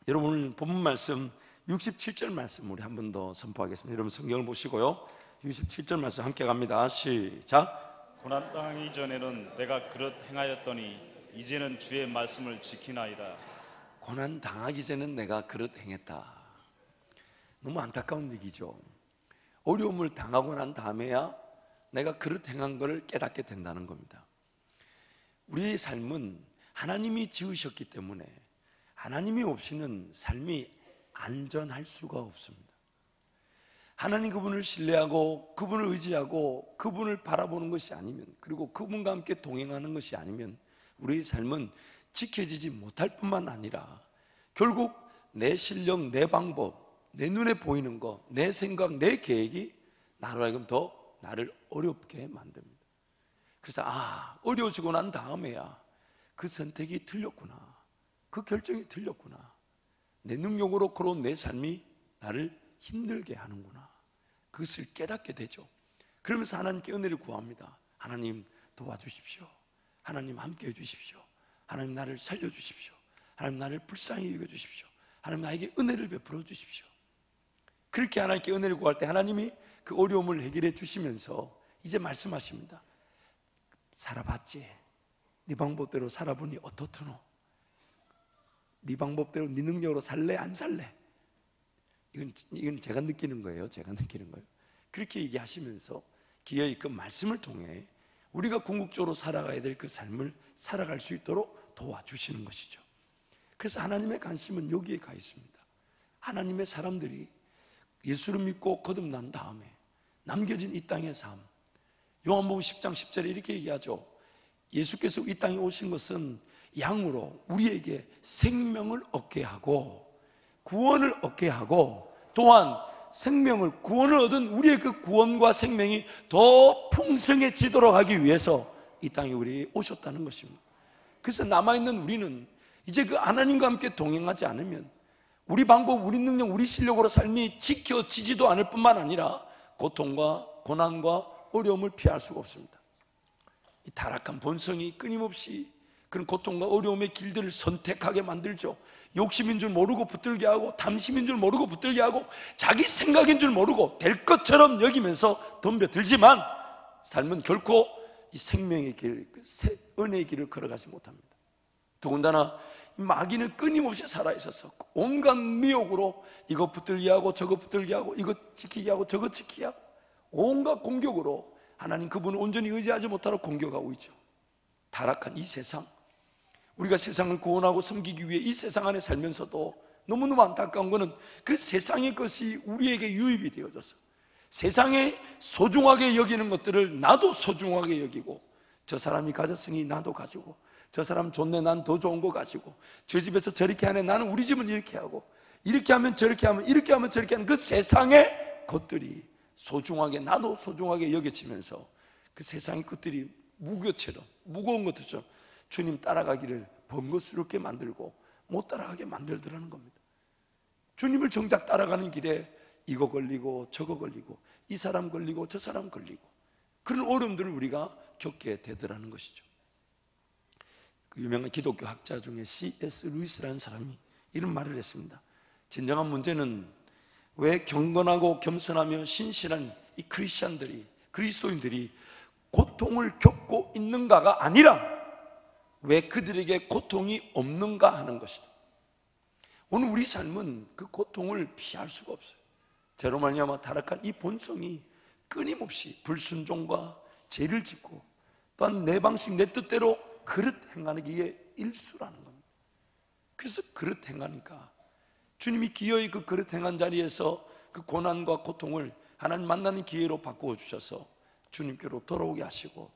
여러분 오늘 본문 말씀 67절 말씀 우리 한 번 더 선포하겠습니다. 여러분 성경을 보시고요, 67절 말씀 함께 갑니다. 시작. 고난 당하기 전에는 내가 그릇 행하였더니 이제는 주의 말씀을 지키나이다. 고난 당하기 전에는 내가 그릇 행했다. 너무 안타까운 얘기죠. 어려움을 당하고 난 다음에야 내가 그릇 행한 것을 깨닫게 된다는 겁니다. 우리의 삶은 하나님이 지으셨기 때문에 하나님이 없이는 삶이 안전할 수가 없습니다. 하나님 그분을 신뢰하고 그분을 의지하고 그분을 바라보는 것이 아니면, 그리고 그분과 함께 동행하는 것이 아니면 우리의 삶은 지켜지지 못할 뿐만 아니라 결국 내 실력, 내 방법, 내 눈에 보이는 것, 내 생각, 내 계획이 나로 하여금 더 나를 어렵게 만듭니다. 그래서 어려워지고 난 다음에야 그 선택이 틀렸구나, 그 결정이 틀렸구나, 내 능력으로 걸어온 내 삶이 나를 힘들게 하는구나, 그것을 깨닫게 되죠. 그러면서 하나님께 은혜를 구합니다. 하나님 도와주십시오. 하나님 함께 해주십시오. 하나님 나를 살려주십시오. 하나님 나를 불쌍히 여겨주십시오. 하나님 나에게 은혜를 베풀어 주십시오. 그렇게 하나님께 은혜를 구할 때 하나님이 그 어려움을 해결해 주시면서 이제 말씀하십니다. 살아봤지? 네 방법대로 살아보니 어떻더노? 네 방법대로 네 능력으로 살래 안 살래? 이건 제가 느끼는 거예요. 제가 느끼는 거예요. 그렇게 얘기하시면서 기어이 그 말씀을 통해 우리가 궁극적으로 살아가야 될 그 삶을 살아갈 수 있도록 도와주시는 것이죠. 그래서 하나님의 관심은 여기에 가 있습니다. 하나님의 사람들이 예수를 믿고 거듭난 다음에 남겨진 이 땅의 삶, 요한복음 10장 10절에 이렇게 얘기하죠. 예수께서 이 땅에 오신 것은 양으로 우리에게 생명을 얻게 하고 구원을 얻게 하고, 또한 생명을, 구원을 얻은 우리의 그 구원과 생명이 더 풍성해지도록 하기 위해서 이 땅에 우리에게 오셨다는 것입니다. 그래서 남아있는 우리는 이제 그 하나님과 함께 동행하지 않으면 우리 방법, 우리 능력, 우리 실력으로 삶이 지켜지지도 않을 뿐만 아니라 고통과 고난과 어려움을 피할 수가 없습니다. 이 타락한 본성이 끊임없이 그런 고통과 어려움의 길들을 선택하게 만들죠. 욕심인 줄 모르고 붙들게 하고, 탐심인 줄 모르고 붙들게 하고, 자기 생각인 줄 모르고 될 것처럼 여기면서 덤벼들지만 삶은 결코 이 생명의 길, 은혜의 길을 걸어가지 못합니다. 더군다나 마귀는 끊임없이 살아있어서 온갖 미혹으로 이거 붙들게 하고 저거 붙들게 하고 이거 지키게 하고 저거 지키게 하고 온갖 공격으로 하나님 그분을 온전히 의지하지 못하고 공격하고 있죠. 타락한 이 세상, 우리가 세상을 구원하고 섬기기 위해 이 세상 안에 살면서도 너무너무 안타까운 것은 그 세상의 것이 우리에게 유입이 되어져서 세상에 소중하게 여기는 것들을 나도 소중하게 여기고, 저 사람이 가졌으니 나도 가지고, 저 사람 좋네 난 더 좋은 거 가지고, 저 집에서 저렇게 하네 나는 우리 집은 이렇게 하고, 이렇게 하면 저렇게 하면, 이렇게 하면 저렇게 하는 그 세상의 것들이 소중하게, 나도 소중하게 여겨지면서 그 세상의 것들이 무교처럼, 무거운 것들처럼 주님 따라가기를 번거스럽게 만들고 못 따라가게 만들더라는 겁니다. 주님을 정작 따라가는 길에 이거 걸리고 저거 걸리고 이 사람 걸리고 저 사람 걸리고 그런 어려움들을 우리가 겪게 되더라는 것이죠. 그 유명한 기독교 학자 중에 C.S. 루이스라는 사람이 이런 말을 했습니다. 진정한 문제는 왜 경건하고 겸손하며 신실한 이 크리스찬들이, 그리스도인들이 고통을 겪고 있는가가 아니라 왜 그들에게 고통이 없는가 하는 것이다. 오늘 우리 삶은 그 고통을 피할 수가 없어요. 죄로 말미암아 타락한 이 본성이 끊임없이 불순종과 죄를 짓고, 또한 내 방식 내 뜻대로 그릇 행하는 게 일수라는 겁니다. 그래서 그릇 행하니까 주님이 기어이 그 그릇 행한 자리에서 그 고난과 고통을 하나님 만나는 기회로 바꾸어 주셔서 주님께로 돌아오게 하시고,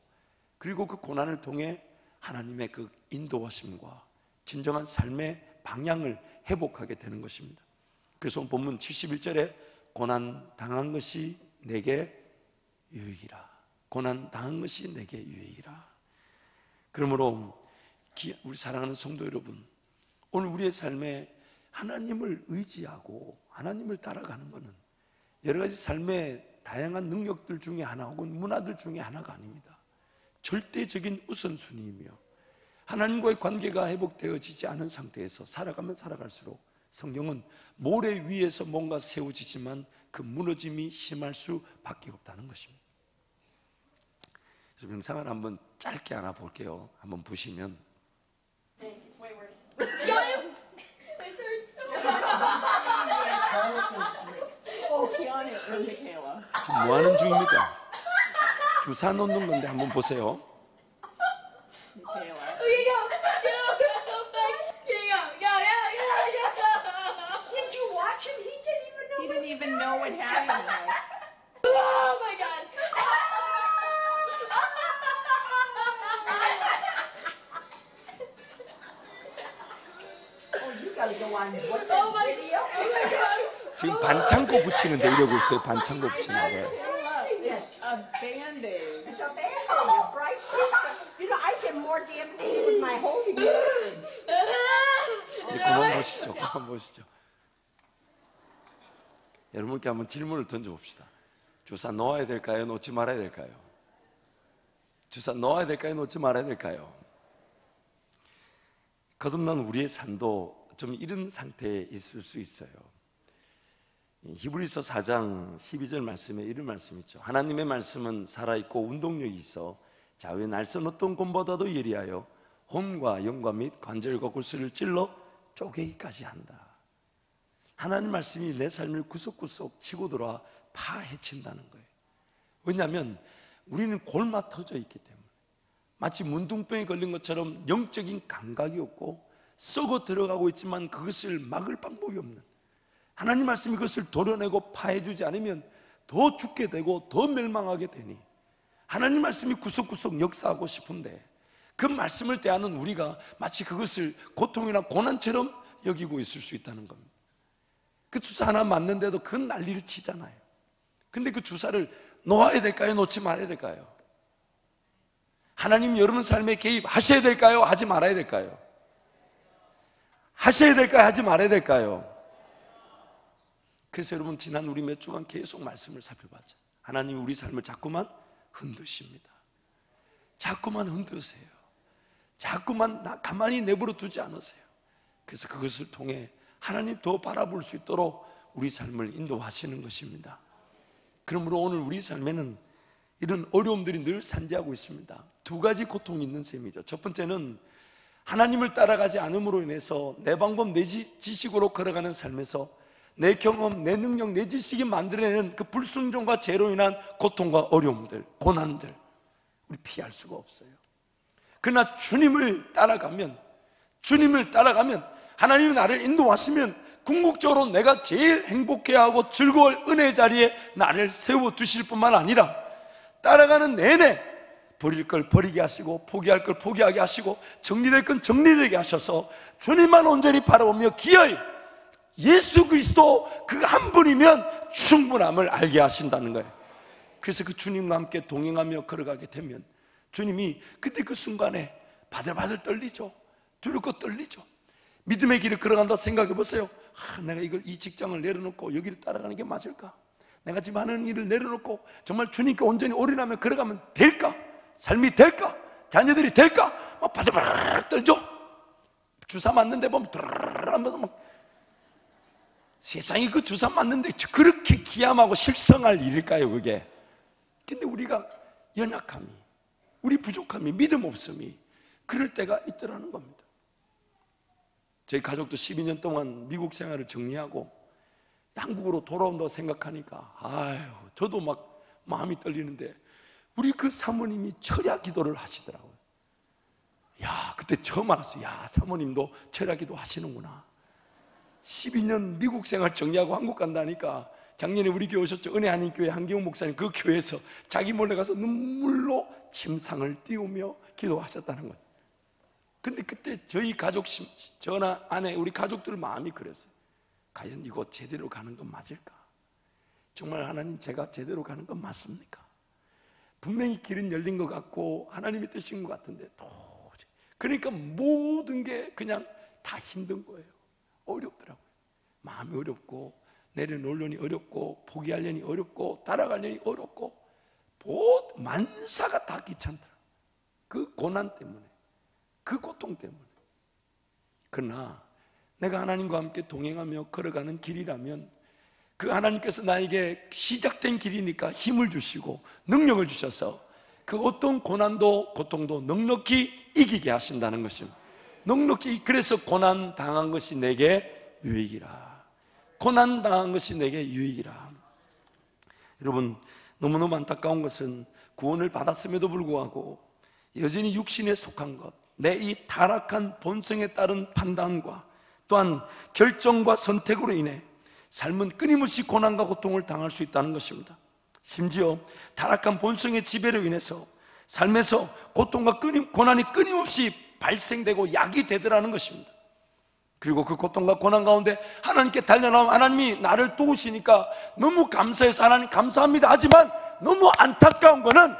그리고 그 고난을 통해 하나님의 그 인도하심과 진정한 삶의 방향을 회복하게 되는 것입니다. 그래서 본문 71절에 고난 당한 것이 내게 유익이라, 고난 당한 것이 내게 유익이라. 그러므로 우리 사랑하는 성도 여러분, 오늘 우리의 삶에 하나님을 의지하고 하나님을 따라가는 것은 여러 가지 삶의 다양한 능력들 중에 하나 혹은 문화들 중에 하나가 아닙니다. 절대적인 우선순위이며 하나님과의 관계가 회복되어지지 않은 상태에서 살아가면 살아갈수록 성경은 모래 위에서 뭔가 세워지지만 그 무너짐이 심할 수밖에 없다는 것입니다. 그래서 영상을 한번 짧게 하나 볼게요. 한번 보시면 Way worse. It hurts so bad. Oh, Keanu and Michaela. 지금 뭐 하는 중입니까? 주사 놓는 건데 한번 보세요. Michaela. Okay, go. Here you go. Did you watch him? He didn't even know what happened. Oh my god. Oh, you gotta go on. What's Oh that my video? god. 지금 반창고 붙이는데 이러고 있어요. 반창고 붙이는데. It's a Band-Aid. It's a band-aid, right? You know, I did more damage with my holding hand. 이제 그만 보시죠. 그만 보시죠. 여러분께 한번 질문을 던져봅시다. 주사 놓아야 될까요? 놓지 말아야 될까요? 주사 놓아야 될까요? 놓지 말아야 될까요? 거듭난 우리의 삶도 좀 이런 상태에 있을 수 있어요. 히브리서 4장 12절 말씀에 이런 말씀이 있죠. 하나님의 말씀은 살아있고 운동력이 있어 좌우의 날선 어떤 곰보다도 예리하여 혼과 영과 및 관절과 골수를 찔러 쪼개기까지 한다. 하나님 말씀이 내 삶을 구석구석 치고 들어와 파헤친다는 거예요. 왜냐하면 우리는 골마 터져 있기 때문에 마치 문둥병에 걸린 것처럼 영적인 감각이 없고 썩어 들어가고 있지만 그것을 막을 방법이 없는, 하나님 말씀이 그것을 도려내고 파해주지 않으면 더 죽게 되고 더 멸망하게 되니 하나님 말씀이 구석구석 역사하고 싶은데 그 말씀을 대하는 우리가 마치 그것을 고통이나 고난처럼 여기고 있을 수 있다는 겁니다. 그 주사 하나 맞는데도 그 난리를 치잖아요. 근데 그 주사를 놓아야 될까요? 놓지 말아야 될까요? 하나님 여러분 삶에 개입하셔야 될까요? 하지 말아야 될까요? 하셔야 될까요? 하지 말아야 될까요? 그래서 여러분 지난 우리 몇 주간 계속 말씀을 살펴봤죠. 하나님이 우리 삶을 자꾸만 흔드십니다. 자꾸만 흔드세요. 자꾸만 가만히 내버려 두지 않으세요. 그래서 그것을 통해 하나님 더 바라볼 수 있도록 우리 삶을 인도하시는 것입니다. 그러므로 오늘 우리 삶에는 이런 어려움들이 늘 산재하고 있습니다. 두 가지 고통이 있는 셈이죠. 첫 번째는 하나님을 따라가지 않음으로 인해서 내 방법, 내 지식으로 걸어가는 삶에서 내 경험, 내 능력, 내 지식이 만들어내는 그 불순종과 죄로 인한 고통과 어려움들, 고난들 우리 피할 수가 없어요. 그러나 주님을 따라가면 하나님이 나를 인도하시면 궁극적으로 내가 제일 행복해하고 즐거울 은혜의 자리에 나를 세워두실 뿐만 아니라 따라가는 내내 버릴 걸 버리게 하시고 포기할 걸 포기하게 하시고 정리될 건 정리되게 하셔서 주님만 온전히 바라보며 기어이 예수 그리스도 그 한 분이면 충분함을 알게 하신다는 거예요. 그래서 그 주님과 함께 동행하며 걸어가게 되면 주님이 그때 그 순간에 바들바들 떨리죠. 두렵고 떨리죠. 믿음의 길을 걸어간다 생각해 보세요. 내가 이 직장을 내려놓고 여기를 따라가는 게 맞을까? 내가 지금 하는 일을 내려놓고 정말 주님께 온전히 올인하며 걸어가면 될까? 삶이 될까? 자녀들이 될까? 막 바들바들 떨죠. 주사 맞는데 보면 하면서 막 세상이 그 주사 맞는데 그렇게 기함하고 실성할 일일까요 그게? 근데 우리가 연약함이, 우리 부족함이, 믿음 없음이 그럴 때가 있더라는 겁니다. 저희 가족도 12년 동안 미국 생활을 정리하고 한국으로 돌아온다고 생각하니까 저도 막 마음이 떨리는데 우리 그 사모님이 철야 기도를 하시더라고요. 그때 처음 알았어요. 사모님도 철야 기도 하시는구나. 12년 미국 생활 정리하고 한국 간다니까 작년에 우리 교회 오셨죠. 은혜 한인교회 한기웅 목사님 그 교회에서 자기 몰래 가서 눈물로 침상을 띄우며 기도하셨다는 거죠. 근데 그때 저희 가족, 저나 아내, 우리 가족들 마음이 그랬어요. 과연 이거 제대로 가는 건 맞을까? 정말 하나님 제가 제대로 가는 건 맞습니까? 분명히 길은 열린 것 같고 하나님의 뜻인 것 같은데 도저히, 그러니까 모든 게 그냥 다 힘든 거예요. 어렵더라고요. 마음이 어렵고 내려놓으려니 어렵고 포기하려니 어렵고 따라가려니 어렵고 만사가 다 귀찮더라고요. 그 고난 때문에, 그 고통 때문에. 그러나 내가 하나님과 함께 동행하며 걸어가는 길이라면 그 하나님께서 나에게 시작된 길이니까 힘을 주시고 능력을 주셔서 그 어떤 고난도 고통도 넉넉히 이기게 하신다는 것입니다. 넉넉히. 그래서 고난 당한 것이 내게 유익이라. 고난 당한 것이 내게 유익이라. 여러분, 너무너무 안타까운 것은 구원을 받았음에도 불구하고 여전히 육신에 속한 것, 내 이 타락한 본성에 따른 판단과 또한 결정과 선택으로 인해 삶은 끊임없이 고난과 고통을 당할 수 있다는 것입니다. 심지어 타락한 본성의 지배로 인해서 삶에서 고통과 고난이 끊임없이 발생되고 야기되더라는 것입니다. 그리고 그 고통과 고난 가운데 하나님께 달려나오면 하나님이 나를 도우시니까 너무 감사해서 하나님 감사합니다 하지만 너무 안타까운 거는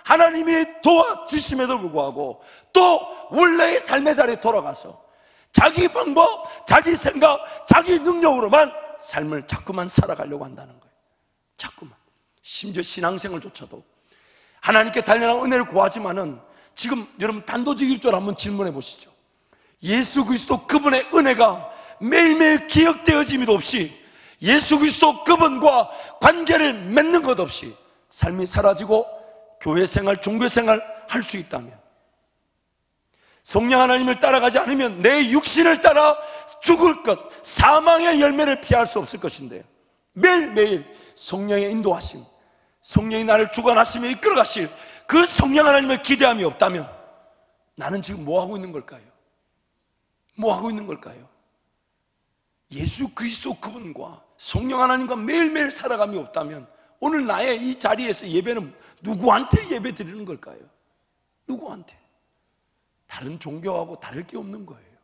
하나님이 도와주심에도 불구하고 또 원래의 삶의 자리에 돌아가서 자기 방법, 자기 생각, 자기 능력으로만 삶을 자꾸만 살아가려고 한다는 거예요. 자꾸만. 심지어 신앙생활조차도 하나님께 달려나온 은혜를 구하지만은 지금 여러분 단도직입적으로 한번 질문해 보시죠. 예수 그리스도 그분의 은혜가 매일매일 기억되어짐도 없이 예수 그리스도 그분과 관계를 맺는 것 없이 삶이 사라지고 교회생활, 종교생활 할 수 있다면, 성령 하나님을 따라가지 않으면 내 육신을 따라 죽을 것, 사망의 열매를 피할 수 없을 것인데요, 매일매일 성령의 인도하심, 성령이 나를 주관하시며 이끌어가실 그 성령 하나님의 기대함이 없다면 나는 지금 뭐하고 있는 걸까요? 뭐하고 있는 걸까요? 예수 그리스도 그분과 성령 하나님과 매일매일 살아감이 없다면 오늘 나의 이 자리에서 예배는 누구한테 예배 드리는 걸까요? 누구한테? 다른 종교하고 다를 게 없는 거예요.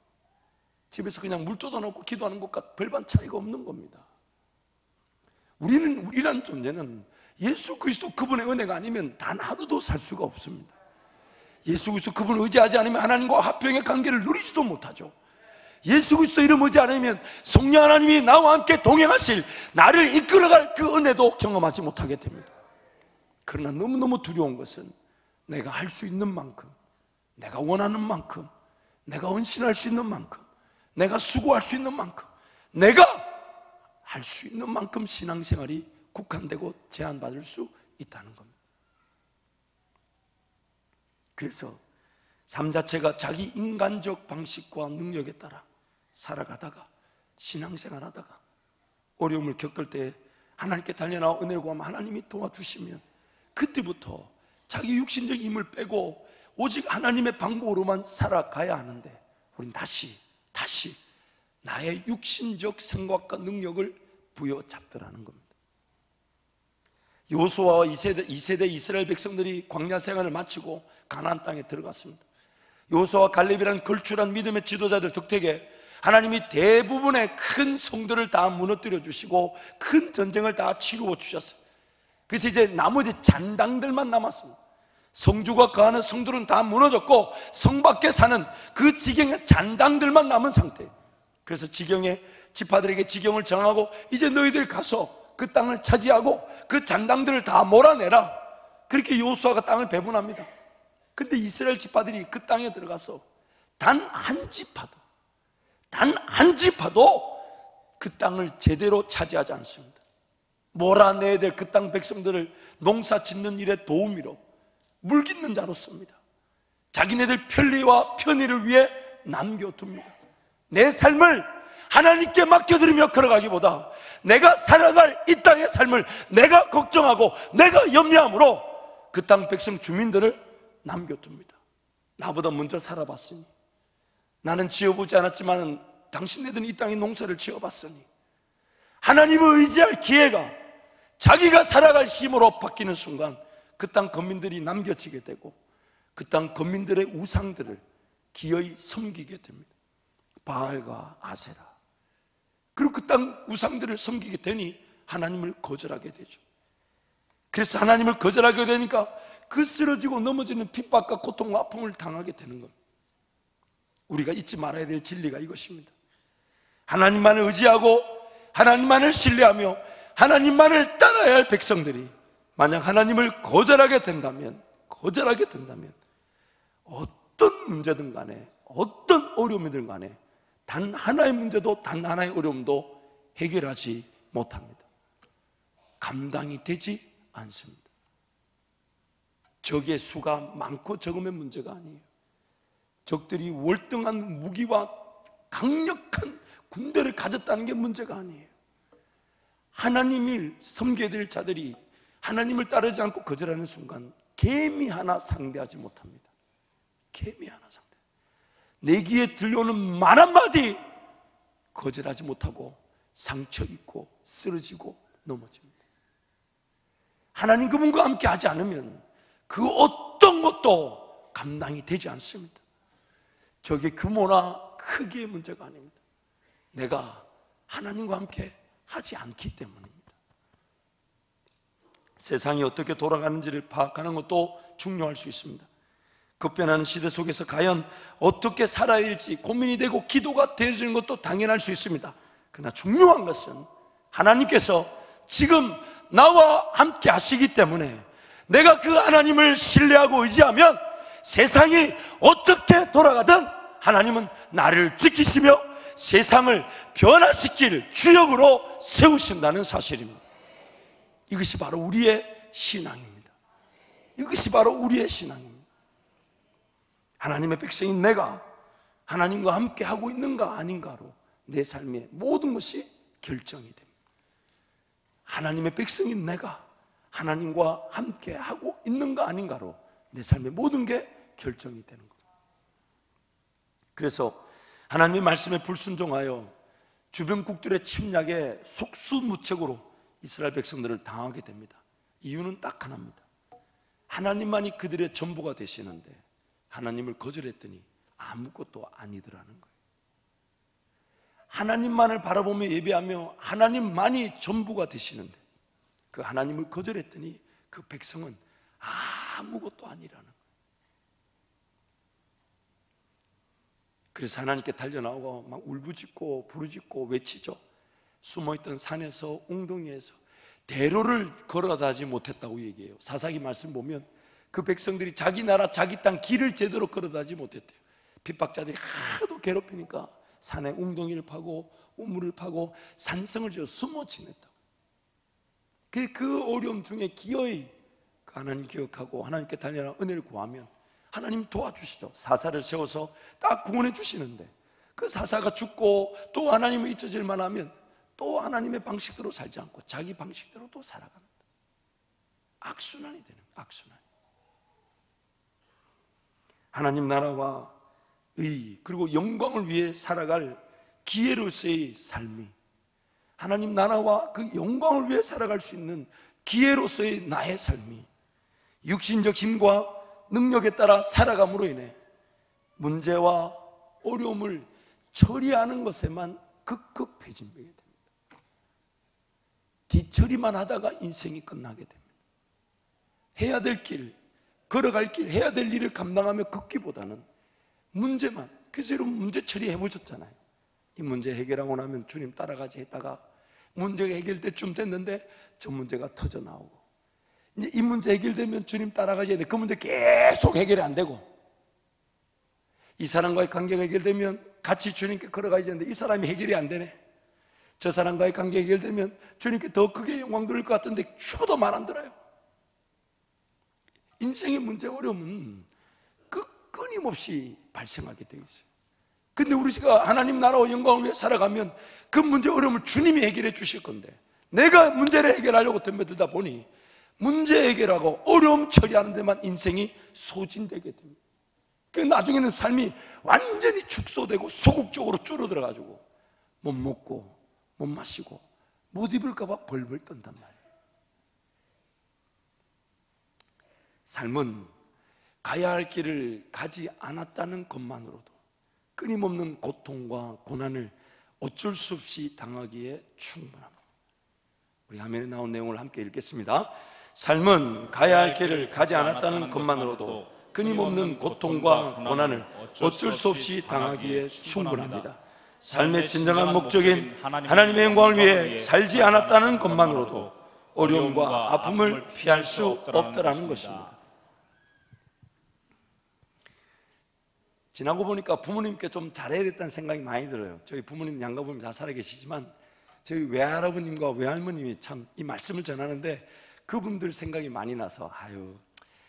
집에서 그냥 물 떠다놓고 기도하는 것과 별반 차이가 없는 겁니다. 우리라는 존재는 예수 그리스도 그분의 은혜가 아니면 단 하루도 살 수가 없습니다. 예수 그리스도 그분을 의지하지 않으면 하나님과 화평의 관계를 누리지도 못하죠. 예수 그리스도 이름 의지 않으면 성령 하나님이 나와 함께 동행하실, 나를 이끌어갈 그 은혜도 경험하지 못하게 됩니다. 그러나 너무너무 두려운 것은 내가 할 수 있는 만큼, 내가 원하는 만큼, 내가 헌신할 수 있는 만큼, 내가 수고할 수 있는 만큼, 내가 할 수 있는 만큼 신앙생활이 국한되고 제한받을 수 있다는 겁니다. 그래서 삶 자체가 자기 인간적 방식과 능력에 따라 살아가다가 신앙생활 하다가 어려움을 겪을 때 하나님께 달려나와 은혜를 구하면 하나님이 도와주시면 그때부터 자기 육신적 힘을 빼고 오직 하나님의 방법으로만 살아가야 하는데 우린 다시 나의 육신적 생각과 능력을 부여잡더라는 겁니다. 여호수아와 2세대 이스라엘 백성들이 광야 생활을 마치고 가나안 땅에 들어갔습니다. 여호수아와 갈렙이라는 걸출한 믿음의 지도자들 덕택에 하나님이 대부분의 큰 성들을 다 무너뜨려 주시고 큰 전쟁을 다 치루어 주셨어요. 그래서 이제 나머지 잔당들만 남았습니다. 성주가 거하는 성들은 다 무너졌고 성 밖에 사는 그 지경의 잔당들만 남은 상태예요. 그래서 지경의 지파들에게 지경을 정하고 이제 너희들 가서 그 땅을 차지하고 그 잔당들을 다 몰아내라. 그렇게 여호수아가 땅을 배분합니다. 근데 이스라엘 지파들이 그 땅에 들어가서 단 한 지파도 그 땅을 제대로 차지하지 않습니다. 몰아내야 될 그 땅 백성들을 농사 짓는 일에 도우미로 물깃는 자로 씁니다. 자기네들 편리와 편의를 위해 남겨둡니다. 내 삶을 하나님께 맡겨드리며 걸어가기보다 내가 살아갈 이 땅의 삶을 내가 걱정하고 내가 염려함으로 그 땅 백성 주민들을 남겨둡니다. 나보다 먼저 살아봤으니, 나는 지어보지 않았지만 당신네들은 이 땅의 농사를 지어봤으니 하나님을 의지할 기회가 자기가 살아갈 힘으로 바뀌는 순간 그 땅 거민들이 남겨지게 되고 그 땅 거민들의 우상들을 기어이 섬기게 됩니다. 바알과 아세라. 그리고 그 땅 우상들을 섬기게 되니 하나님을 거절하게 되죠. 그래서 하나님을 거절하게 되니까 그 쓰러지고 넘어지는 핍박과 고통과 아픔을 당하게 되는 겁니다. 우리가 잊지 말아야 될 진리가 이것입니다. 하나님만을 의지하고 하나님만을 신뢰하며 하나님만을 따라야 할 백성들이 만약 하나님을 거절하게 된다면 어떤 문제든 간에 어떤 어려움이든 간에 단 하나의 문제도 단 하나의 어려움도 해결하지 못합니다. 감당이 되지 않습니다. 적의 수가 많고 적음의 문제가 아니에요. 적들이 월등한 무기와 강력한 군대를 가졌다는 게 문제가 아니에요. 하나님을 섬겨야 될 자들이 하나님을 따르지 않고 거절하는 순간 개미 하나 상대하지 못합니다. 개미 하나 상대. 내 귀에 들려오는 말 한마디 거절하지 못하고 상처 입고 쓰러지고 넘어집니다. 하나님 그분과 함께 하지 않으면 그 어떤 것도 감당이 되지 않습니다. 적의 규모나 크기의 문제가 아닙니다. 내가 하나님과 함께 하지 않기 때문입니다. 세상이 어떻게 돌아가는지를 파악하는 것도 중요할 수 있습니다. 급변하는 시대 속에서 과연 어떻게 살아야 할지 고민이 되고 기도가 되어지는 것도 당연할 수 있습니다. 그러나 중요한 것은 하나님께서 지금 나와 함께 하시기 때문에 내가 그 하나님을 신뢰하고 의지하면 세상이 어떻게 돌아가든 하나님은 나를 지키시며 세상을 변화시킬 주역으로 세우신다는 사실입니다. 이것이 바로 우리의 신앙입니다. 이것이 바로 우리의 신앙입니다. 하나님의 백성인 내가 하나님과 함께 하고 있는가 아닌가로 내 삶의 모든 것이 결정이 됩니다. 하나님의 백성인 내가 하나님과 함께 하고 있는가 아닌가로 내 삶의 모든 게 결정이 되는 거예요. 그래서 하나님의 말씀에 불순종하여 주변국들의 침략에 속수무책으로 이스라엘 백성들을 당하게 됩니다. 이유는 딱 하나입니다. 하나님만이 그들의 전부가 되시는데 하나님을 거절했더니 아무것도 아니더라는 거예요. 하나님만을 바라보며 예배하며 하나님만이 전부가 되시는데 그 하나님을 거절했더니 그 백성은 아무것도 아니라는 거예요. 그래서 하나님께 달려나오고 막 울부짖고 부르짖고 외치죠. 숨어있던 산에서 웅덩이에서 대로를 걸어다지 못했다고 얘기해요. 사사기 말씀 보면 그 백성들이 자기 나라 자기 땅 길을 제대로 걸어다지 못했대요. 핍박자들이 하도 괴롭히니까 산에 웅덩이를 파고 우물을 파고 산성을 지어 숨어 지냈다고. 그 어려움 중에 기어이 하나님 기억하고 하나님께 달려나 은혜를 구하면 하나님 도와주시죠. 사사를 세워서 딱 구원해 주시는데 그 사사가 죽고 또 하나님을 잊혀질 만하면 또 하나님의 방식대로 살지 않고 자기 방식대로 또 살아갑니다. 악순환이 되는 거예요. 악순환. 하나님 나라와 의 그리고 영광을 위해 살아갈 기회로서의 삶이, 하나님 나라와 그 영광을 위해 살아갈 수 있는 기회로서의 나의 삶이 육신적 힘과 능력에 따라 살아감으로 인해 문제와 어려움을 처리하는 것에만 급급해지게 됩니다. 뒤처리만 하다가 인생이 끝나게 됩니다. 해야 될 길, 걸어갈 길, 해야 될 일을 감당하며 걷기보다는 문제만, 그래서 여러분 문제 처리해 보셨잖아요. 이 문제 해결하고 나면 주님 따라가지 했다가 문제가 해결될 쯤 됐는데 저 문제가 터져 나오고, 이제 이 문제 해결되면 주님 따라가지 했는데 그 문제 계속 해결이 안 되고, 이 사람과의 관계가 해결되면 같이 주님께 걸어가야지 했는데 이 사람이 해결이 안 되네. 저 사람과의 관계 해결되면 주님께 더 크게 영광 돌릴 것 같은데 죽어도 말 안 들어요. 인생의 문제 어려움은 끊임없이 발생하게 되어 있어요. 근데 우리가 하나님 나라와 영광을 위해 살아가면 그 문제 어려움을 주님이 해결해 주실 건데 내가 문제를 해결하려고 덤벼들다 보니 문제 해결하고 어려움 처리하는 데만 인생이 소진되게 됩니다. 그 나중에는 삶이 완전히 축소되고 소극적으로 줄어들어가지고 못 먹고 못 마시고 못 입을까 봐 벌벌 떤단 말이에요. 삶은 가야 할 길을 가지 않았다는 것만으로도 끊임없는 고통과 고난을 어쩔 수 없이 당하기에 충분합니다. 우리 화면에 나온 내용을 함께 읽겠습니다. 삶은 가야 할 길을 가지 않았다는 것만으로도 끊임없는 고통과 고난을 어쩔 수 없이 당하기에 충분합니다. 삶의 진정한 목적인 하나님의 영광을 위해 살지 않았다는 것만으로도 어려움과 아픔을 피할 수 없다라는 것입니다. 지나고 보니까 부모님께 좀 잘해야 됐다는 생각이 많이 들어요. 저희 부모님 양가 부모님 다 살아계시지만 저희 외할아버님과 외할머님이 참 이 말씀을 전하는데 그분들 생각이 많이 나서 아유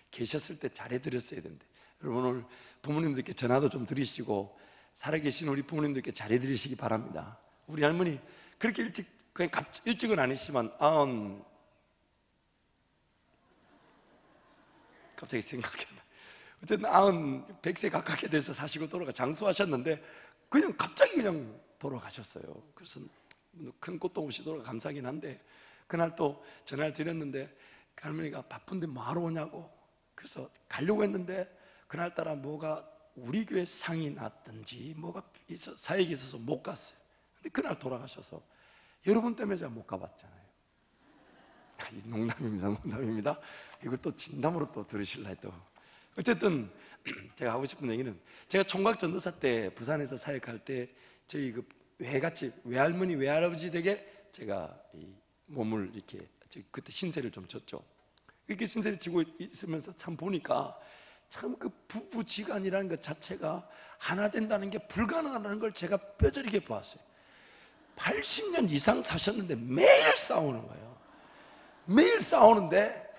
계셨을 때 잘해드렸어야 되는데, 여러분 오늘 부모님들께 전화도 좀 드리시고 살아계신 우리 부모님들께 잘해드리시기 바랍니다. 우리 할머니 그렇게 일찍, 그냥 일찍은 아니지만 갑자기 생각이 안 나. 어쨌든 100세 가깝게 돼서 사시고 장수하셨는데 그냥 갑자기 그냥 돌아가셨어요. 그래서 큰 꽃도 없이 돌아가 감사하긴 한데, 그날 또 전화를 드렸는데 그 할머니가 바쁜데 뭐하러 오냐고. 그래서 가려고 했는데 그날따라 뭐가 우리 교회 상이 났든지 뭐가 사역이 있어서 못 갔어요. 근데 그날 돌아가셔서 여러분 때문에 제가 못 가봤잖아요. 농담입니다. 이걸 또 진담으로 또 들으실라 또. 어쨌든 제가 하고 싶은 얘기는, 제가 총각 전도사 때 부산에서 사역할 때 저희 그 외갓집 외할머니 외할아버지 댁에 제가 이 몸을 이렇게 그때 신세를 좀 졌죠. 이렇게 신세를 지고 있으면서 참 보니까 참 그 부부지간이라는 것 자체가 하나 된다는 게 불가능하다는 걸 제가 뼈저리게 보았어요. 80년 이상 사셨는데 매일 싸우는 거예요. 매일 싸우는데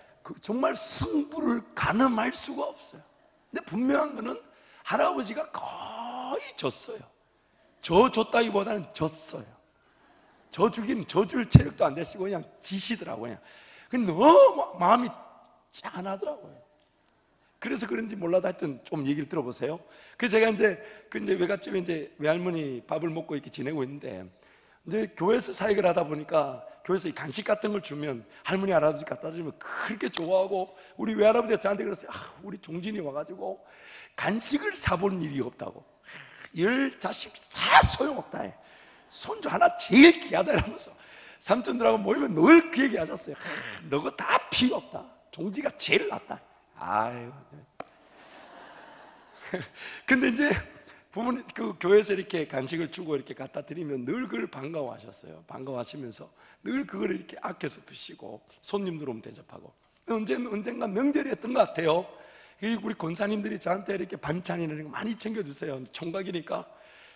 정말 승부를 가늠할 수가 없어요. 근데 분명한 거는 할아버지가 거의 졌어요. 졌다기보다는 졌어요. 져줄 체력도 안 되시고 그냥 지시더라고요. 너무 마음이 짠하더라고요. 그래서 그런지 몰라도 하여튼 좀 얘기를 들어보세요. 그래서 제가 이제 외갓집에 이제 외할머니 밥을 먹고 이렇게 지내고 있는데, 이제 교회에서 사역을 하다 보니까 교회에서 이 간식 같은 걸 주면 할머니 할아버지 갖다 주면 그렇게 좋아하고, 우리 외할아버지가 저한테 그랬어요. 우리 종진이 와가지고 간식을 사본 일이 없다고. 10자식 다 소용없다 해. 손주 하나 제일 귀하다 이러면서 삼촌들하고 모이면 늘 그 얘기 하셨어요. 너거 다 필요 없다. 종지가 제일 낫다. 아이고. 근데 이제 부모님 그 교회에서 이렇게 간식을 주고 이렇게 갖다 드리면 늘 그걸 반가워하셨어요. 반가워하시면서 늘 그걸 이렇게 아껴서 드시고 손님들 오면 대접하고. 언젠가 명절이 했던 것 같아요. 우리 권사님들이 저한테 이렇게 반찬이나 이런 거 많이 챙겨주세요. 총각이니까.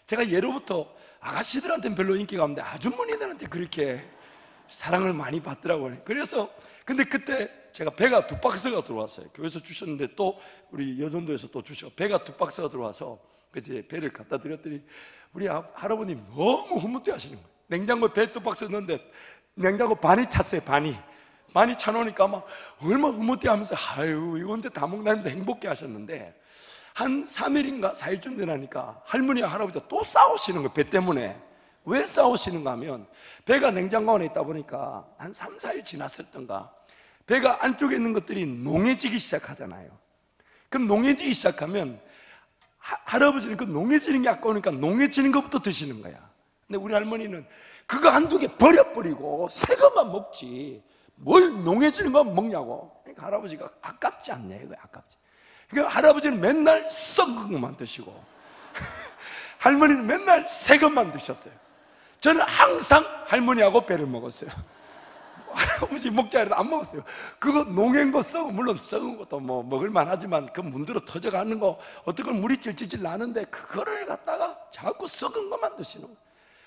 제가 예로부터 아가씨들한테는 별로 인기가 없는데 아주머니들한테 그렇게 사랑을 많이 받더라고요. 그래서 근데 그때 제가 배가 2박스가 들어왔어요. 교회에서 주셨는데 또 우리 여전도에서 또 주셔. 배가 2박스가 들어와서 그때 배를 갖다 드렸더니 우리 할아버님 너무 흐뭇해 하시는 거예요. 냉장고에 배 2박스 넣는데 냉장고 반이 찼어요. 반이 차놓으니까 막 얼마나 흐뭇해 하면서 아유 이거 언제 다 먹나 하면서 행복해 하셨는데, 한 3일인가 4일쯤 되나니까 할머니와 할아버지가 또 싸우시는 거예요. 배 때문에. 왜 싸우시는가 하면 배가 냉장고 안에 있다 보니까 한 3, 4일 지났었던가 배가 안쪽에 있는 것들이 농해지기 시작하잖아요. 그럼 농해지기 시작하면 할아버지는 그 농해지는 게 아까우니까 농해지는 것부터 드시는 거야. 근데 우리 할머니는 그거 한두 개 버려버리고 새 것만 먹지 뭘 농해지는 거 먹냐고. 그러니까 할아버지가 아깝지 않네. 이거 아깝지. 그러니까 할아버지는 맨날 썩은 것만 드시고 할머니는 맨날 새 것만 드셨어요. 저는 항상 할머니하고 배를 먹었어요. 할아버지 먹자 해도 안 먹었어요. 그거 농한 거 썩어, 물론 썩은 것도 뭐 먹을만 하지만 그 문드러 터져가는 거 어떻게 물이 찔찔 나는데 그거를 갖다가 자꾸 썩은 것만 드시는 거예요.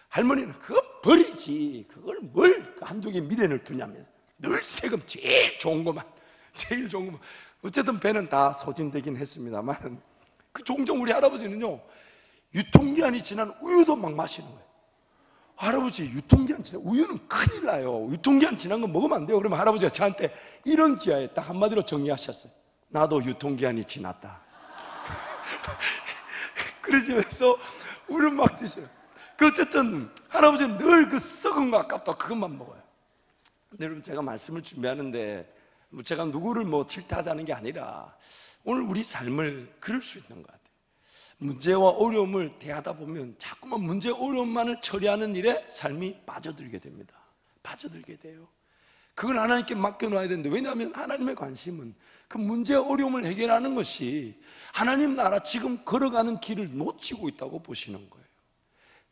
할머니는 그거 버리지 그걸 뭘 한두 개 미련을 두냐면서 늘 새금 제일 좋은 것만. 어쨌든 배는 다 소진되긴 했습니다만 그 종종 우리 할아버지는요 유통기한이 지난 우유도 막 마시는 거예요. 할아버지 유통기한 지난 우유는 큰일 나요. 유통기한 지난 거 먹으면 안 돼요. 그러면 할아버지가 저한테 이런 지하에 딱 한마디로 정리하셨어요. 나도 유통기한이 지났다. 그러시면서 우유를 막 드셔요. 어쨌든 할아버지는 늘 그 썩은 거 아깝다 그것만 먹어요. 근데 여러분 제가 말씀을 준비하는데 제가 누구를 질타하자는 게 아니라 오늘 우리 삶을 그럴 수 있는 것 같아요. 문제와 어려움을 대하다 보면 자꾸만 문제 어려움만을 처리하는 일에 삶이 빠져들게 됩니다. 빠져들게 돼요. 그걸 하나님께 맡겨놔야 되는데, 왜냐하면 하나님의 관심은 그 문제 어려움을 해결하는 것이 하나님 나라 지금 걸어가는 길을 놓치고 있다고 보시는 거예요.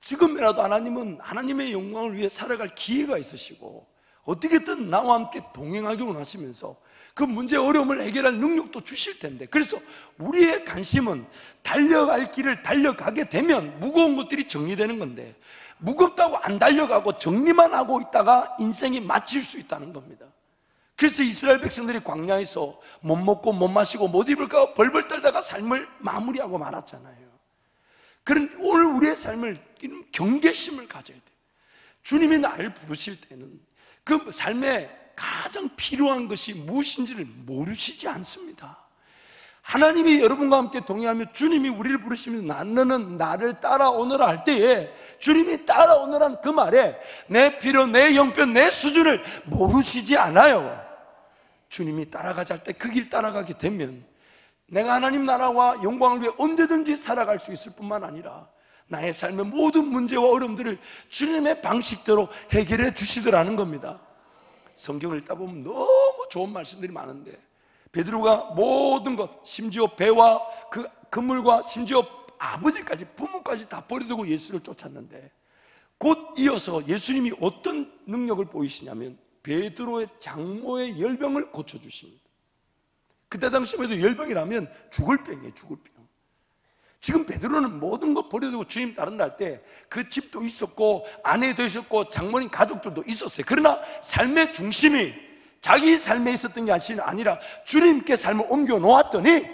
지금이라도 하나님은 하나님의 영광을 위해 살아갈 기회가 있으시고 어떻게든 나와 함께 동행하기를 원하시면서 그 문제 어려움을 해결할 능력도 주실 텐데, 그래서 우리의 관심은 달려갈 길을 달려가게 되면 무거운 것들이 정리되는 건데, 무겁다고 안 달려가고 정리만 하고 있다가 인생이 마칠 수 있다는 겁니다. 그래서 이스라엘 백성들이 광야에서 못 먹고 못 마시고 못 입을까 벌벌 떨다가 삶을 마무리하고 말았잖아요. 그런데 오늘 우리의 삶을 경계심을 가져야 돼요. 주님이 나를 부르실 때는 그 삶에 가장 필요한 것이 무엇인지를 모르시지 않습니다. 하나님이 여러분과 함께 동행하며 주님이 우리를 부르시면서 너는 나를 따라오너라 할 때에, 주님이 따라오너라는 그 말에 내 필요, 내 형편, 내 수준을 모르시지 않아요. 주님이 따라가자 할 때 그 길 따라가게 되면 내가 하나님 나라와 영광을 위해 언제든지 살아갈 수 있을 뿐만 아니라 나의 삶의 모든 문제와 어려움들을 주님의 방식대로 해결해 주시더라는 겁니다. 성경을 읽다 보면 너무 좋은 말씀들이 많은데, 베드로가 모든 것, 심지어 배와 그 그물과 심지어 아버지까지, 부모까지 다 버려두고 예수를 쫓았는데, 곧 이어서 예수님이 어떤 능력을 보이시냐면 베드로의 장모의 열병을 고쳐주십니다. 그때 당시에도 열병이라면 죽을 병이에요, 죽을 병. 지금 베드로는 모든 것 버려두고 주님 따른다 할 때 그 집도 있었고 아내도 있었고 장모님 가족들도 있었어요. 그러나 삶의 중심이 자기 삶에 있었던 게 아니라 주님께 삶을 옮겨 놓았더니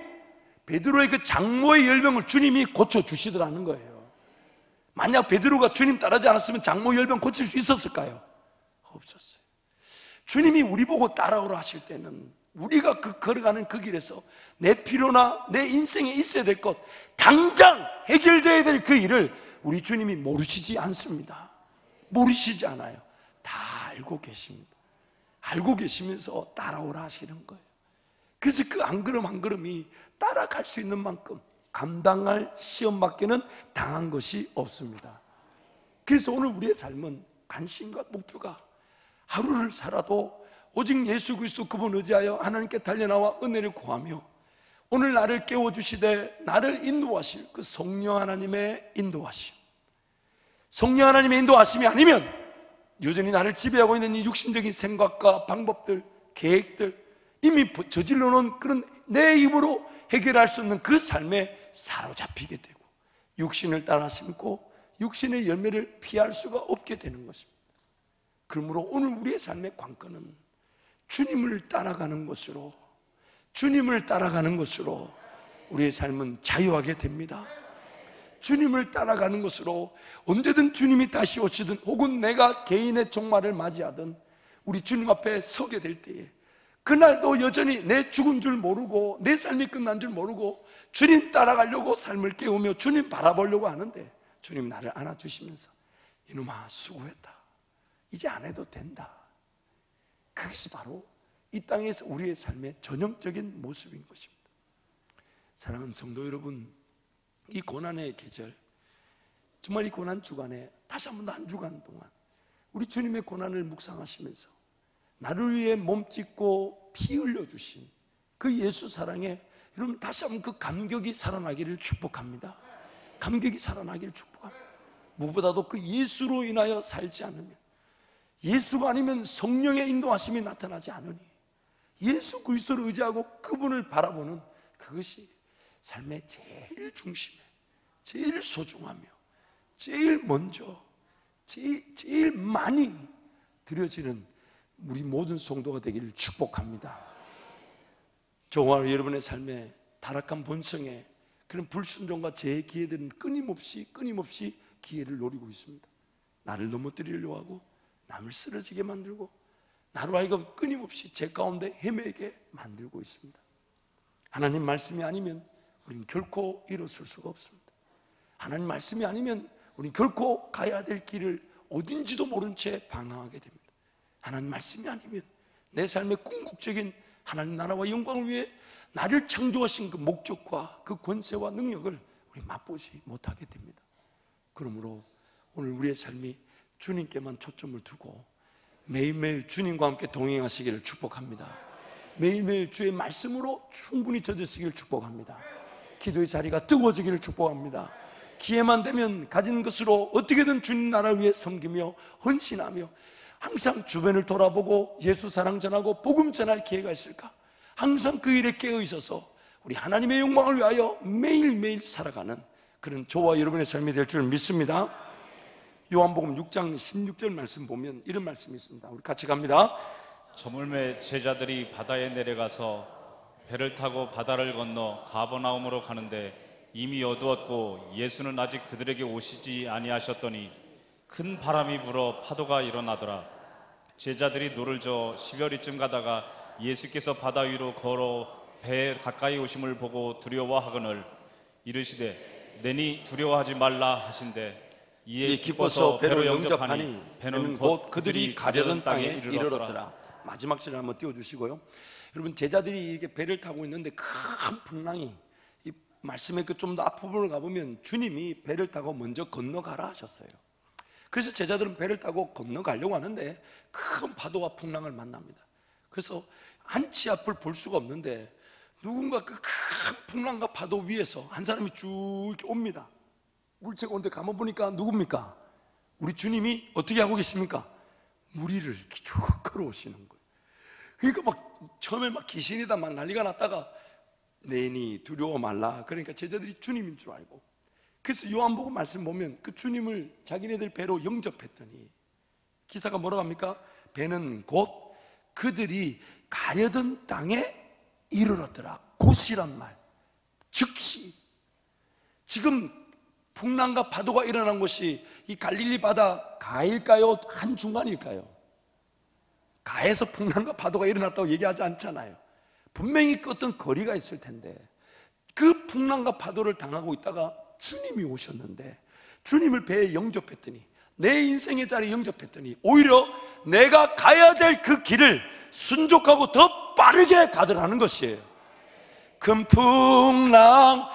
베드로의 그 장모의 열병을 주님이 고쳐주시더라는 거예요. 만약 베드로가 주님 따르지 않았으면 장모 열병 고칠 수 있었을까요? 없었어요. 주님이 우리 보고 따라오라 하실 때는 우리가 걸어가는 그 길에서 내 필요나 내 인생에 있어야 될 것, 당장 해결되어야 될 그 일을 우리 주님이 모르시지 않습니다. 모르시지 않아요. 다 알고 계십니다. 알고 계시면서 따라오라 하시는 거예요. 그래서 그 한 걸음 한 걸음이 따라갈 수 있는 만큼 감당할 시험밖에는 당한 것이 없습니다. 그래서 오늘 우리의 삶은 관심과 목표가 하루를 살아도 오직 예수 그리스도 그분 의지하여 하나님께 달려나와 은혜를 구하며 오늘 나를 깨워주시되 나를 인도하실 그 성령 하나님의 인도하심, 성령 하나님의 인도하심이 아니면 여전히 나를 지배하고 있는 이 육신적인 생각과 방법들, 계획들, 이미 저질러 놓은 그런 내 입으로 해결할 수 없는 그 삶에 사로잡히게 되고 육신을 따라 심고 육신의 열매를 피할 수가 없게 되는 것입니다. 그러므로 오늘 우리의 삶의 관건은 주님을 따라가는 것으로, 주님을 따라가는 것으로 우리의 삶은 자유하게 됩니다. 주님을 따라가는 것으로 언제든 주님이 다시 오시든 혹은 내가 개인의 종말을 맞이하든 우리 주님 앞에 서게 될 때에 그날도 여전히 내 죽은 줄 모르고 내 삶이 끝난 줄 모르고 주님 따라가려고 삶을 깨우며 주님 바라보려고 하는데 주님 나를 안아주시면서 이놈아 수고했다, 이제 안 해도 된다. 그것이 바로 이 땅에서 우리의 삶의 전형적인 모습인 것입니다. 사랑하는 성도 여러분, 이 고난의 계절, 정말 이 고난 주간에 다시 한번 한 주간 동안 우리 주님의 고난을 묵상하시면서 나를 위해 몸 찢고 피 흘려주신 그 예수 사랑에 여러분 다시 한번 그 감격이 살아나기를 축복합니다. 감격이 살아나기를 축복합니다. 무엇보다도 그 예수로 인하여 살지 않으면, 예수가 아니면 성령의 인도하심이 나타나지 않으니 예수 그리스도를 의지하고 그분을 바라보는 그것이 삶의 제일 중심에, 제일 소중하며 제일 먼저, 제일 많이 드려지는 우리 모든 성도가 되기를 축복합니다. 저와 여러분의 삶의 타락한 본성에 그런 불순종과 죄의 기회들은 끊임없이 기회를 노리고 있습니다. 나를 넘어뜨리려고 하고 남을 쓰러지게 만들고 나로 하여금 끊임없이 죄 가운데 헤매게 만들고 있습니다. 하나님 말씀이 아니면 우리는 결코 일어설 수가 없습니다. 하나님 말씀이 아니면 우리는 결코 가야 될 길을 어딘지도 모른 채 방황하게 됩니다. 하나님 말씀이 아니면 내 삶의 궁극적인 하나님 나라와 영광을 위해 나를 창조하신 그 목적과 그 권세와 능력을 우리 맛보지 못하게 됩니다. 그러므로 오늘 우리의 삶이 주님께만 초점을 두고 매일매일 주님과 함께 동행하시기를 축복합니다. 매일매일 주의 말씀으로 충분히 젖으시기를 축복합니다. 기도의 자리가 뜨거워지기를 축복합니다. 기회만 되면 가진 것으로 어떻게든 주님 나라를 위해 섬기며 헌신하며 항상 주변을 돌아보고 예수 사랑 전하고 복음 전할 기회가 있을까? 항상 그 일에 깨어 있어서 우리 하나님의 영광을 위하여 매일매일 살아가는 그런 저와 여러분의 삶이 될 줄 믿습니다. 요한복음 6장 16절 말씀 보면 이런 말씀이 있습니다. 우리 같이 갑니다. 저물매 제자들이 바다에 내려가서 배를 타고 바다를 건너 가버나움으로 가는데 이미 어두웠고 예수는 아직 그들에게 오시지 아니하셨더니 큰 바람이 불어 파도가 일어나더라. 제자들이 노를 저어 10여리쯤 가다가 예수께서 바다 위로 걸어 배에 가까이 오심을 보고 두려워하거늘 이르시되 내니 두려워하지 말라 하신대 이에 기뻐서 배로 영접하니 배는 곧 그들이 가려던 땅에 이르렀더라. 마지막 절을 한번 띄워주시고요. 여러분, 제자들이 이렇게 배를 타고 있는데 큰 풍랑이, 이 말씀의 그 좀 더 앞부분을 가보면 주님이 배를 타고 먼저 건너가라 하셨어요. 그래서 제자들은 배를 타고 건너가려고 하는데 큰 파도와 풍랑을 만납니다. 그래서 한치 앞을 볼 수가 없는데 누군가 그 큰 풍랑과 파도 위에서 한 사람이 쭉 이렇게 옵니다. 물체가 오는데 가만 보니까 누굽니까? 우리 주님이 어떻게 하고 계십니까? 물 위를 이렇게 쭉 걸어오시는 거예요. 그러니까 막 처음에 막 귀신이다 막 난리가 났다가 내니 두려워 말라. 그러니까 제자들이 주님인 줄 알고, 그래서 요한복음 말씀 보면 그 주님을 자기네들 배로 영접했더니 기사가 뭐라고 합니까? 배는 곧 그들이 가려던 땅에 이르렀더라. 곧이란 말, 즉시. 지금 풍랑과 파도가 일어난 곳이 이 갈릴리 바다 가일까요? 한중간일까요? 가에서 풍랑과 파도가 일어났다고 얘기하지 않잖아요. 분명히 그 어떤 거리가 있을 텐데 그 풍랑과 파도를 당하고 있다가 주님이 오셨는데 주님을 배에 영접했더니, 내 인생의 자리에 영접했더니 오히려 내가 가야 될 그 길을 순종하고 더 빠르게 가더라는 것이에요. 큰 풍랑으로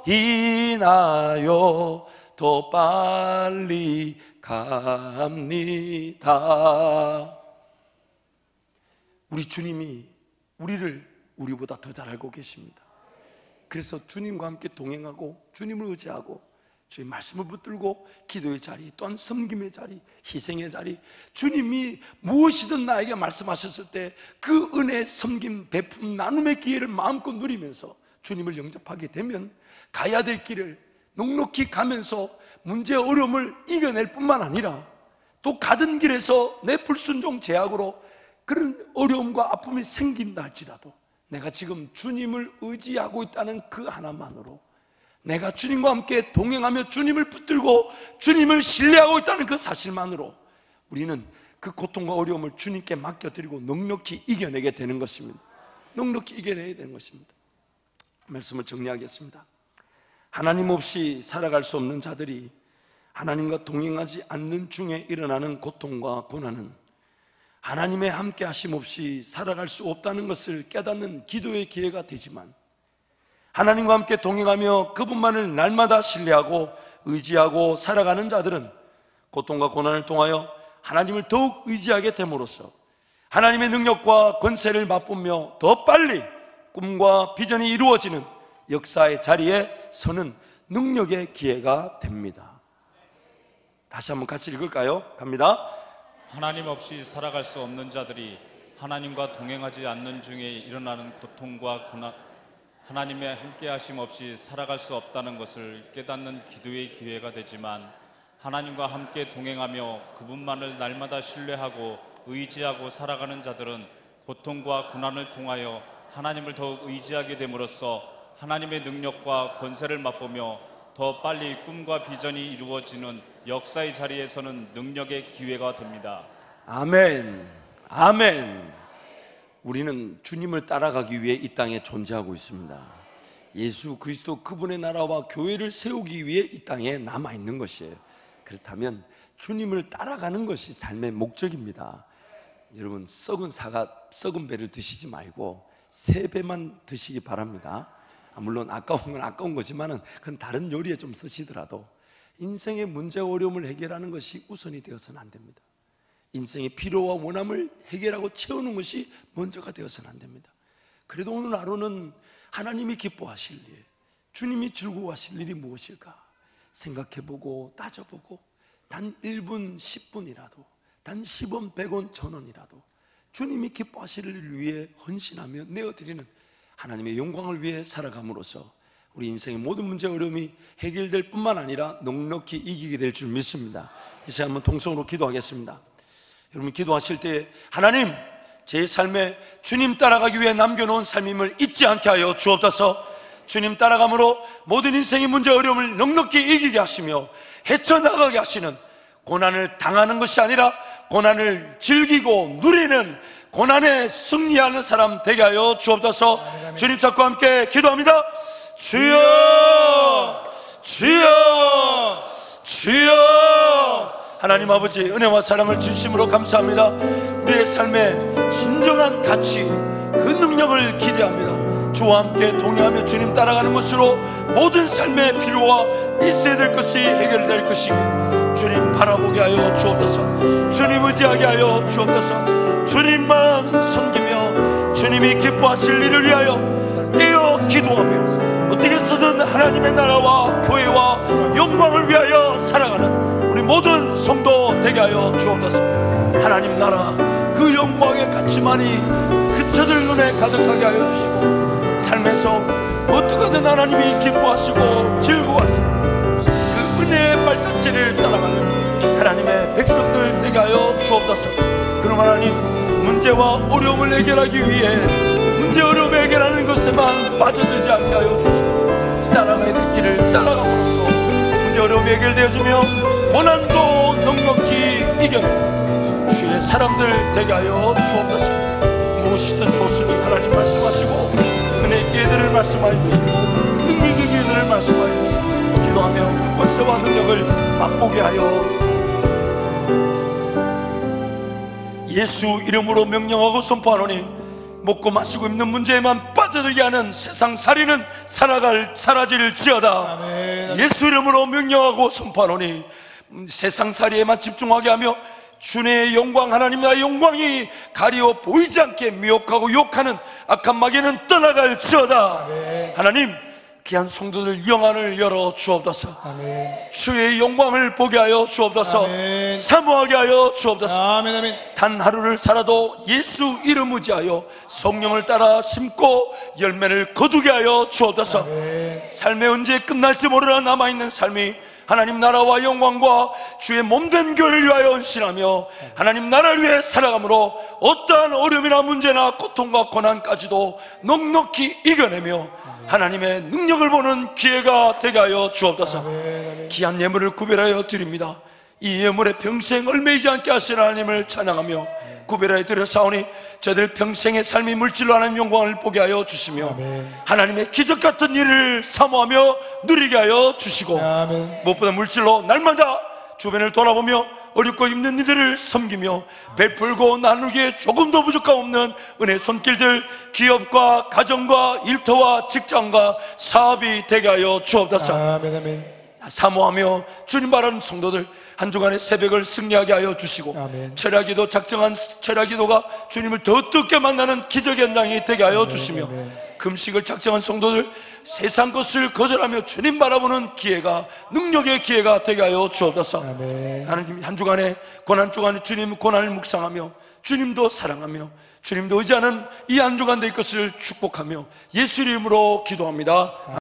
인하여 더 빨리 갑니다. 우리 주님이 우리를 우리보다 더 잘 알고 계십니다. 그래서 주님과 함께 동행하고 주님을 의지하고 주의 말씀을 붙들고 기도의 자리, 또한 섬김의 자리, 희생의 자리, 주님이 무엇이든 나에게 말씀하셨을 때 그 은혜, 섬김, 베품, 나눔의 기회를 마음껏 누리면서 주님을 영접하게 되면 가야 될 길을 넉넉히 가면서 문제, 어려움을 이겨낼 뿐만 아니라 또 가던 길에서 내 불순종 제약으로 그런 어려움과 아픔이 생긴다 할지라도 내가 지금 주님을 의지하고 있다는 그 하나만으로, 내가 주님과 함께 동행하며 주님을 붙들고 주님을 신뢰하고 있다는 그 사실만으로 우리는 그 고통과 어려움을 주님께 맡겨드리고 넉넉히 이겨내게 되는 것입니다. 넉넉히 이겨내야 되는 것입니다. 말씀을 정리하겠습니다. 하나님 없이 살아갈 수 없는 자들이 하나님과 동행하지 않는 중에 일어나는 고통과 고난은 하나님의 함께 하심 없이 살아갈 수 없다는 것을 깨닫는 기도의 기회가 되지만, 하나님과 함께 동행하며 그분만을 날마다 신뢰하고 의지하고 살아가는 자들은 고통과 고난을 통하여 하나님을 더욱 의지하게 됨으로써 하나님의 능력과 권세를 맛보며 더 빨리 꿈과 비전이 이루어지는 역사의 자리에 서는 능력의 기회가 됩니다. 다시 한번 같이 읽을까요? 갑니다. 하나님 없이 살아갈 수 없는 자들이 하나님과 동행하지 않는 중에 일어나는 고통과 고난, 하나님의 함께 하심 없이 살아갈 수 없다는 것을 깨닫는 기도의 기회가 되지만, 하나님과 함께 동행하며 그분만을 날마다 신뢰하고 의지하고 살아가는 자들은 고통과 고난을 통하여 하나님을 더욱 의지하게 됨으로써 하나님의 능력과 권세를 맛보며 더 빨리 꿈과 비전이 이루어지는 역사의 자리에서는 능력의 기회가 됩니다. 아멘, 아멘. 우리는 주님을 따라가기 위해 이 땅에 존재하고 있습니다. 예수 그리스도 그분의 나라와 교회를 세우기 위해 이 땅에 남아있는 것이에요. 그렇다면 주님을 따라가는 것이 삶의 목적입니다. 여러분, 썩은 배를 드시지 말고 새 배만 드시기 바랍니다. 물론 아까운 건 아까운 거지만은 그건 다른 요리에 좀 쓰시더라도 인생의 문제 어려움을 해결하는 것이 우선이 되어서는 안 됩니다. 인생의 필요와 원함을 해결하고 채우는 것이 먼저가 되어서는 안 됩니다. 그래도 오늘 하루는 하나님이 기뻐하실 일, 주님이 즐거워하실 일이 무엇일까 생각해보고 따져보고 단 1분 10분이라도, 단 10원 100원 1000원이라도 주님이 기뻐하실 일을 위해 헌신하며 내어드리는 하나님의 영광을 위해 살아감으로써 우리 인생의 모든 문제 어려움이 해결될 뿐만 아니라 넉넉히 이기게 될 줄 믿습니다. 이 시간 한번 동성으로 기도하겠습니다. 여러분 기도하실 때 하나님, 제 삶에 주님 따라가기 위해 남겨놓은 삶임을 잊지 않게 하여 주옵소서. 주님 따라감으로 모든 인생의 문제 어려움을 넉넉히 이기게 하시며 헤쳐나가게 하시는, 고난을 당하는 것이 아니라 고난을 즐기고 누리는, 고난에 승리하는 사람 되게 하여 주옵소서. 주님 찾고 함께 기도합니다. 주여, 주여, 주여. 하나님 아버지, 은혜와 사랑을 진심으로 감사합니다. 우리의 삶에 진정한 가치, 그 능력을 기대합니다. 주와 함께 동행하며 주님 따라가는 것으로 모든 삶의 필요와 있어야 될 것이 해결될 것이고, 주님 바라보게 하여 주옵소서. 주님 의지하게 하여 주옵소서. 주님만 섬기며 주님이 기뻐하실 일을 위하여 깨어 기도하며 어떻게 해서든 하나님의 나라와 교회와 영광을 위하여 살아가는 우리 모든 성도 되게 하여 주옵소서. 하나님 나라 그 영광의 가치만이 그쳐들 눈에 가득하게 하여 주시고, 삶에서 어떻게든 하나님이 기뻐하시고 즐거워하시고 그 은혜의 발자취를 따라가는 하나님의 백성들 되게 하여 주옵소서. 그럼 하나님, 문제와 어려움을 해결하기 위해 문제 어려움을 해결하는 것에만 빠져들지 않게 하여 주시고, 따라가야 될 길을 따라감으로써 문제 어려움이 해결되어지며 고난도 넉넉히 이겨내는 주의 사람들 되게 하여 주옵소서. 무엇이든 좋으니 하나님 말씀하시고 은혜의 기회들을 말씀하여 주시고 능력의 기회들을 말씀하여 주시고, 기도하며 그 권세와 능력을 맛보게 하여 예수 이름으로 명령하고 선포하노니, 먹고 마시고 입는 문제에만 빠져들게 하는 세상 살이는 사라질지어다. 아멘. 예수 이름으로 명령하고 선포하노니 세상 살이에만 집중하게 하며 주의 영광, 하나님 나의 영광이 가리워 보이지 않게 미혹하고 욕하는 악한 마귀는 떠나갈지어다. 아멘. 하나님, 귀한 성도들 영안을 열어 주옵소서. 아멘. 주의 영광을 보게 하여 주옵소서. 아멘. 사모하게 하여 주옵소서. 아멘, 아멘. 단 하루를 살아도 예수 이름 의지하여 성령을 따라 심고 열매를 거두게 하여 주옵소서. 아멘. 삶의 언제 끝날지 모르나 남아있는 삶이 하나님 나라와 영광과 주의 몸된 교회를 위하여 헌신하며 하나님 나라를 위해 살아가므로 어떠한 어려움이나 문제나 고통과 고난까지도 넉넉히 이겨내며 하나님의 능력을 보는 기회가 되게 하여 주옵소서. 귀한 예물을 구별하여 드립니다. 이 예물에 평생 얽매이지 않게 하시는 하나님을 찬양하며 구별하여 드렸사오니 저들 평생의 삶이 물질로 하는 영광을 보게 하여 주시며 하나님의 기적 같은 일을 사모하며 누리게 하여 주시고, 무엇보다 물질로 날마다 주변을 돌아보며 어렵고 힘든 이들을 섬기며 베풀고 나누기에 조금도 부족함 없는 은혜 손길들, 기업과 가정과 일터와 직장과 사업이 되게 하여 주옵소서. 아멘, 아멘. 사모하며 주님 바라는 성도들 한 주간의 새벽을 승리하게 하여 주시고, 아멘. 철야기도 작정한 철야기도가 주님을 더 뜨겁게 만나는 기적의 현장이 되게 하여 주시며, 아멘. 금식을 작정한 성도들 세상 것을 거절하며 주님 바라보는 기회가, 능력의 기회가 되게 하여 주옵소서. 아멘. 하나님, 한 주간에 고난 주간에 주님 고난을 묵상하며 주님도 사랑하며 주님도 의지하는 이 한 주간 될 것을 축복하며 예수 이름으로 기도합니다.